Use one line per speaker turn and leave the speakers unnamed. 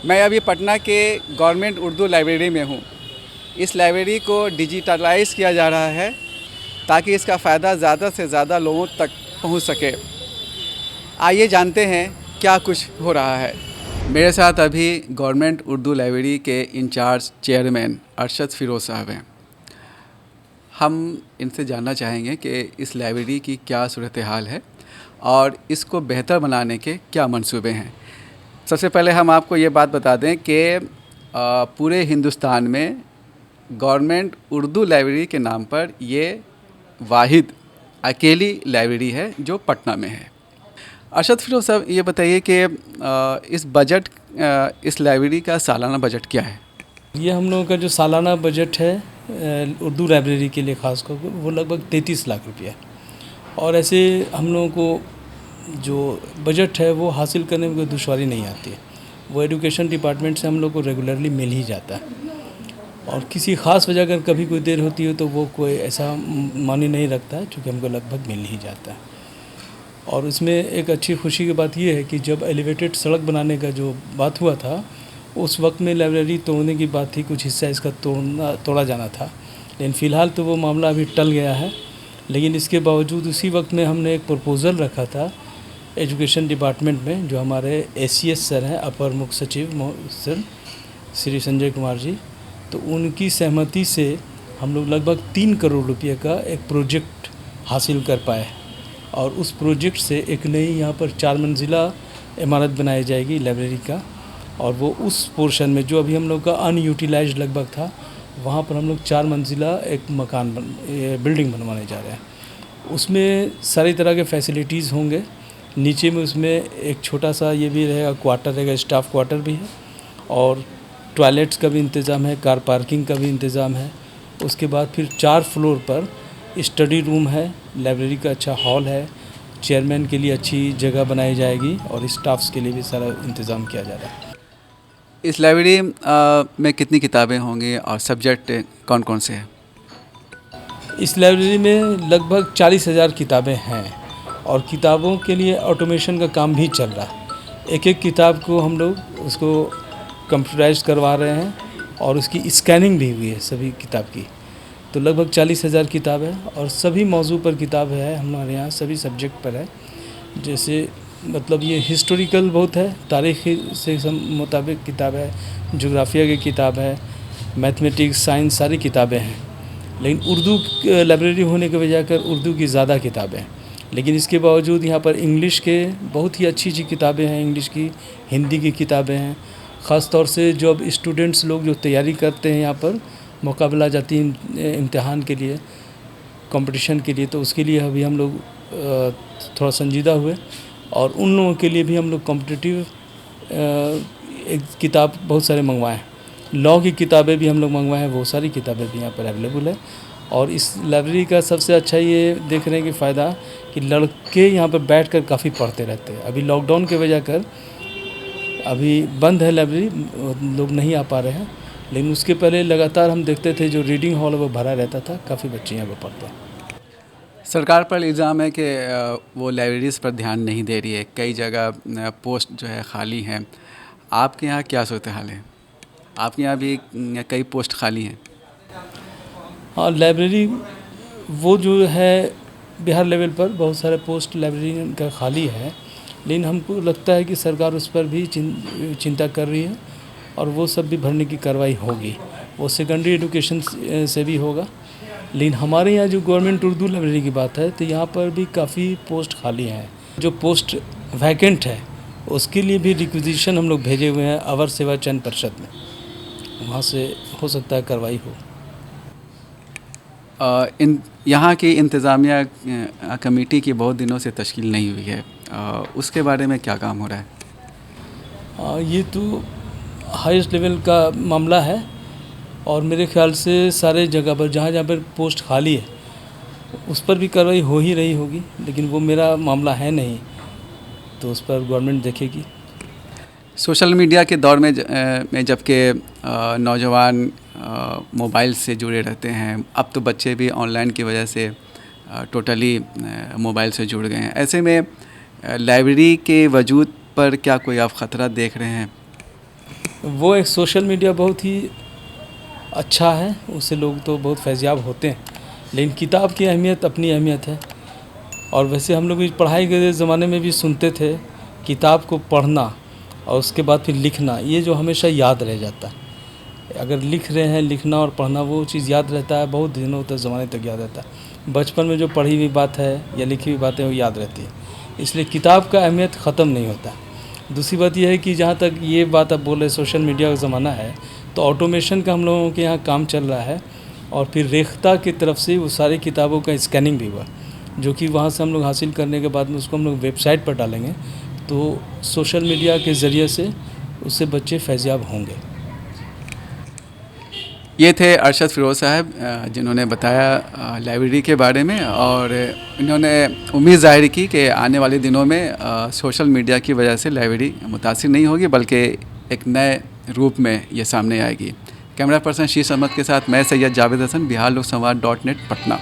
मैं अभी पटना के गवर्नमेंट उर्दू लाइब्रेरी में हूँ। इस लाइब्रेरी को डिजिटलाइज़ किया जा रहा है ताकि इसका फ़ायदा ज़्यादा से ज़्यादा लोगों तक पहुँच सके। आइए जानते हैं क्या कुछ हो रहा है। मेरे साथ अभी गवर्नमेंट उर्दू लाइब्रेरी के इंचार्ज चेयरमैन अरशद फ़िरोज़ साहब हैं। हम इनसे जानना चाहेंगे कि इस लाइब्रेरी की क्या सूरत हाल है और इसको बेहतर बनाने के क्या मंसूबे हैं। सबसे पहले हम आपको ये बात बता दें कि पूरे हिंदुस्तान में गवर्नमेंट उर्दू लाइब्रेरी के नाम पर ये वाहिद अकेली लाइब्रेरी है जो पटना में है। अरशद फ़िरोज़ साहब, ये बताइए कि इस लाइब्रेरी का सालाना बजट क्या है?
ये हम लोगों का जो सालाना बजट है उर्दू लाइब्रेरी के लिए ख़ास कर वो लगभग 33 लाख रुपया है। और ऐसे हम लोगों को जो बजट है वो हासिल करने में कोई दुश्वारी नहीं आती है। वो एजुकेशन डिपार्टमेंट से हम लोग को रेगुलरली मिल ही जाता है और किसी ख़ास वजह अगर कभी कोई देर होती है तो वो कोई ऐसा मानी नहीं रखता है, क्योंकि हमको लगभग मिल ही जाता है। और इसमें एक अच्छी खुशी की बात ये है कि जब एलिवेटेड सड़क बनाने का जो बात हुआ था उस वक्त में लाइब्रेरी तोड़ने की बात थी, कुछ हिस्सा इसका तोड़ा जाना था, लेकिन फ़िलहाल तो वो मामला अभी टल गया है। लेकिन इसके बावजूद उसी वक्त में हमने एक प्रपोज़ल रखा था एजुकेशन डिपार्टमेंट में, जो हमारे ACS सर हैं, अपर मुख्य सचिव सर श्री संजय कुमार जी, तो उनकी सहमति से हम लोग लगभग 3 करोड़ रुपये का एक प्रोजेक्ट हासिल कर पाए। और उस प्रोजेक्ट से एक नई यहाँ पर 4 मंजिला इमारत बनाई जाएगी लाइब्रेरी का, और वो उस पोर्शन में जो अभी हम लोग का अनयूटिलाइज्ड लगभग था, वहाँ पर हम लोग 4 मंजिला एक बिल्डिंग बनवाने जा रहे हैं। उसमें सारी तरह के फैसिलिटीज़ होंगे। नीचे में उसमें एक छोटा सा ये भी रहेगा, क्वार्टर रहेगा, स्टाफ क्वार्टर भी है, और टॉयलेट्स का भी इंतज़ाम है, कार पार्किंग का भी इंतज़ाम है। उसके बाद फिर 4 फ्लोर पर स्टडी रूम है, लाइब्रेरी का अच्छा हॉल है, चेयरमैन के लिए अच्छी जगह बनाई जाएगी और स्टाफ्स के लिए भी सारा इंतज़ाम किया जा रहा है।
इस लाइब्रेरी में कितनी किताबें होंगी और सब्जेक्ट कौन कौन से हैं?
इस लाइब्रेरी में लगभग 40,000 किताबें हैं और किताबों के लिए ऑटोमेशन का काम भी चल रहा है। एक एक किताब को हम लोग उसको कंप्यूटराइज करवा रहे हैं और उसकी स्कैनिंग भी हुई है सभी किताब की। तो लगभग 40,000 किताब है और सभी मौजू पर किताब है हमारे यहाँ, सभी सब्जेक्ट पर है। जैसे मतलब ये हिस्टोरिकल बहुत है, तारीख़ से मुताबिक किताब है, जोग्राफिया की किताब है, मैथमेटिक्स, साइंस, सारी किताबें हैं। लेकिन उर्दू लाइब्रेरी होने की वजह कर उर्दू की ज़्यादा किताबें हैं, लेकिन इसके बावजूद यहाँ पर इंग्लिश के बहुत ही अच्छी अच्छी किताबें हैं, इंग्लिश की, हिंदी की किताबें हैं। ख़ास तौर से जो अब स्टूडेंट्स लोग जो तैयारी करते हैं यहाँ पर मुकाबला जाती इम्तिहान के लिए, कंपटीशन के लिए, तो उसके लिए अभी हम लोग थोड़ा संजीदा हुए और उन लोगों के लिए भी हम लोग कॉम्पिटिटिव एक किताब बहुत सारे मंगवाए हैं। लॉ की किताबें भी हम लोग मंगवाए हैं, वो सारी किताबें भी यहाँ पर अवेलेबल है। और इस लाइब्रेरी का सबसे अच्छा ये देख रहे हैं कि फ़ायदा कि लड़के यहाँ पर बैठकर काफ़ी पढ़ते रहते हैं। अभी लॉकडाउन की वजह कर अभी बंद है लाइब्रेरी, लोग नहीं आ पा रहे हैं, लेकिन उसके पहले लगातार हम देखते थे जो रीडिंग हॉल है वो भरा रहता था, काफ़ी बच्चे यहाँ पर पढ़ते हैं।
सरकार पर इल्ज़ाम है कि वो लाइब्रेरीज़ पर ध्यान नहीं दे रही है, कई जगह पोस्ट जो है खाली हैं। आपके यहाँ क्या सूरत हाल है? आपके यहाँ भी कई पोस्ट खाली हैं?
हाँ, लाइब्रेरी वो जो है बिहार लेवल पर बहुत सारे पोस्ट लाइब्रेरी का खाली है, लेकिन हमको लगता है कि सरकार उस पर भी चिंता कर रही है और वो सब भी भरने की कार्रवाई होगी। वो सेकेंडरी एजुकेशन से भी होगा। लेकिन हमारे यहाँ जो गवर्नमेंट उर्दू लाइब्रेरी की बात है तो यहाँ पर भी काफ़ी पोस्ट खाली हैं। जो पोस्ट वैकेंट है उसके लिए भी रिक्विजिशन हम लोग भेजे हुए हैं अवर सेवा चयन परिषद में, वहाँ से हो सकता है कार्रवाई हो।
यहाँ की इंतज़ामिया कमेटी की बहुत दिनों से तश्कील नहीं हुई है, उसके बारे में क्या काम हो रहा है?
ये तो हाईएस्ट लेवल का मामला है और मेरे ख्याल से सारे जगह पर जहाँ जहाँ पर पोस्ट खाली है उस पर भी कार्रवाई हो ही रही होगी, लेकिन वो मेरा मामला है नहीं, तो उस पर गवर्नमेंट देखेगी।
सोशल मीडिया के दौर में जबकि नौजवान मोबाइल से जुड़े रहते हैं, अब तो बच्चे भी ऑनलाइन की वजह से टोटली मोबाइल से जुड़ गए हैं। ऐसे में लाइब्रेरी के वजूद पर क्या कोई आप ख़तरा देख रहे हैं?
वो एक सोशल मीडिया बहुत ही अच्छा है, उससे लोग तो बहुत फैज़याब होते हैं, लेकिन किताब की अहमियत अपनी अहमियत है। और वैसे हम लोग भी पढ़ाई के ज़माने में भी सुनते थे, किताब को पढ़ना और उसके बाद फिर लिखना, ये जो हमेशा याद रह जाता है। अगर लिख रहे हैं, लिखना और पढ़ना वो चीज़ याद रहता है, बहुत दिनों तक, ज़माने तक याद रहता है। बचपन में जो पढ़ी हुई बात है या लिखी हुई बातें वो याद रहती है, इसलिए किताब का अहमियत ख़त्म नहीं होता। दूसरी बात यह है कि जहाँ तक ये बात आप बोल रहे सोशल मीडिया का ज़माना है, तो ऑटोमेशन का हम लोगों के यहाँ काम चल रहा है, और फिर रेख्ता की तरफ से वो सारी किताबों का स्कैनिंग भी हुआ, जो कि वहाँ से हम लोग हासिल करने के बाद में उसको हम लोग वेबसाइट पर डालेंगे, तो सोशल मीडिया के ज़रिए से उससे बच्चे फैज़याब होंगे।
ये थे अरशद फ़िरोज़ साहब, जिन्होंने बताया लाइब्रेरी के बारे में, और इन्होंने उम्मीद ज़ाहिर की कि आने वाले दिनों में सोशल मीडिया की वजह से लाइब्रेरी मुतासिर नहीं होगी, बल्कि एक नए रूप में ये सामने आएगी। कैमरा पर्सन शीश अहमद के साथ मैं सैयद जावेद हसन, बिहार लोक संवाद .net पटना।